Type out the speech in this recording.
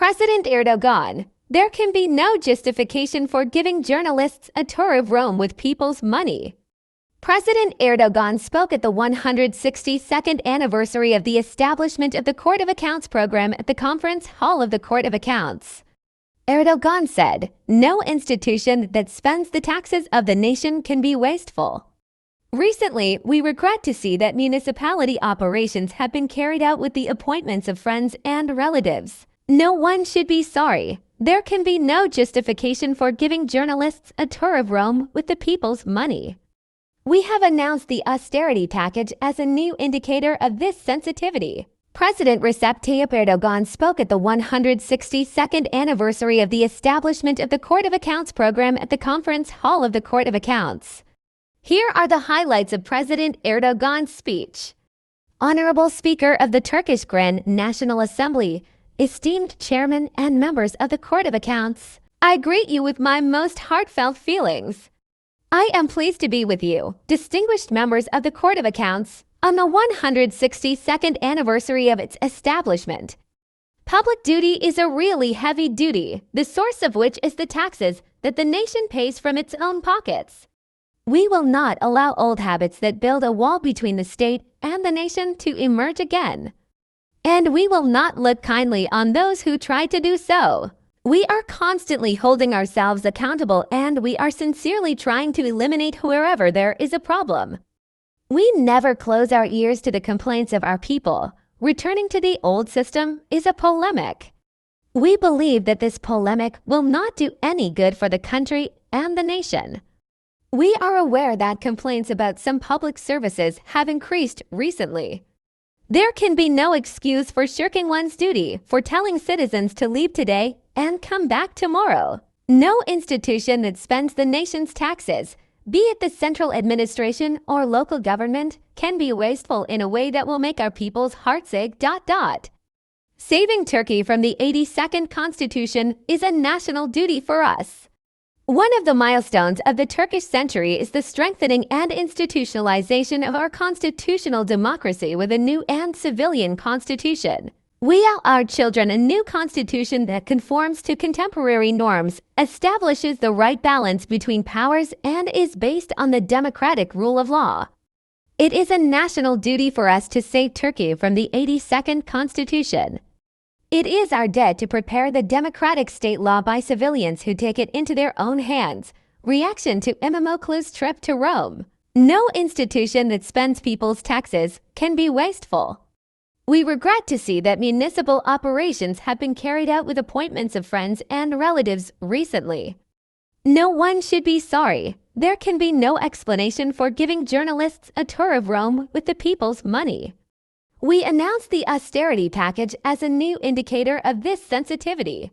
President Erdoğan, there can be no justification for giving journalists a tour of Rome with people's money. President Erdoğan spoke at the 162nd anniversary of the establishment of the Court of Accounts program at the Conference Hall of the Court of Accounts. Erdoğan said, "No institution that spends the taxes of the nation can be wasteful." Recently, we regret to see that municipality operations have been carried out with the appointments of friends and relatives. No one should be sorry. There can be no justification for giving journalists a tour of Rome with the people's money. We have announced the austerity package as a new indicator of this sensitivity. President Recep Tayyip Erdoğan spoke at the 162nd anniversary of the establishment of the Court of Accounts program at the Conference Hall of the Court of Accounts. Here are the highlights of President Erdoğan's speech. Honorable Speaker of the Turkish Grand National Assembly, esteemed Chairman and members of the Court of Accounts, I greet you with my most heartfelt feelings. I am pleased to be with you, distinguished members of the Court of Accounts, on the 162nd anniversary of its establishment. Public duty is a really heavy duty, the source of which is the taxes that the nation pays from its own pockets. We will not allow old habits that build a wall between the state and the nation to emerge again. And we will not look kindly on those who try to do so. We are constantly holding ourselves accountable, and we are sincerely trying to eliminate wherever there is a problem. We never close our ears to the complaints of our people. Returning to the old system is a polemic. We believe that this polemic will not do any good for the country and the nation. We are aware that complaints about some public services have increased recently. There can be no excuse for shirking one's duty, for telling citizens to leave today and come back tomorrow. No institution that spends the nation's taxes, be it the central administration or local government, can be wasteful in a way that will make our people's hearts ache. Saving Turkey from the 82nd Constitution is a national duty for us. One of the milestones of the Turkish century is the strengthening and institutionalization of our constitutional democracy with a new and civilian constitution. We owe our children a new constitution that conforms to contemporary norms, establishes the right balance between powers, and is based on the democratic rule of law. It is a national duty for us to save Turkey from the 82nd Constitution. It is our debt to prepare the democratic state law by civilians who take it into their own hands. Reaction to Imamoglu's trip to Rome. No institution that spends people's taxes can be wasteful. We regret to see that municipal operations have been carried out with appointments of friends and relatives recently. No one should be sorry. There can be no explanation for giving journalists a tour of Rome with the people's money. We announced the austerity package as a new indicator of this sensitivity.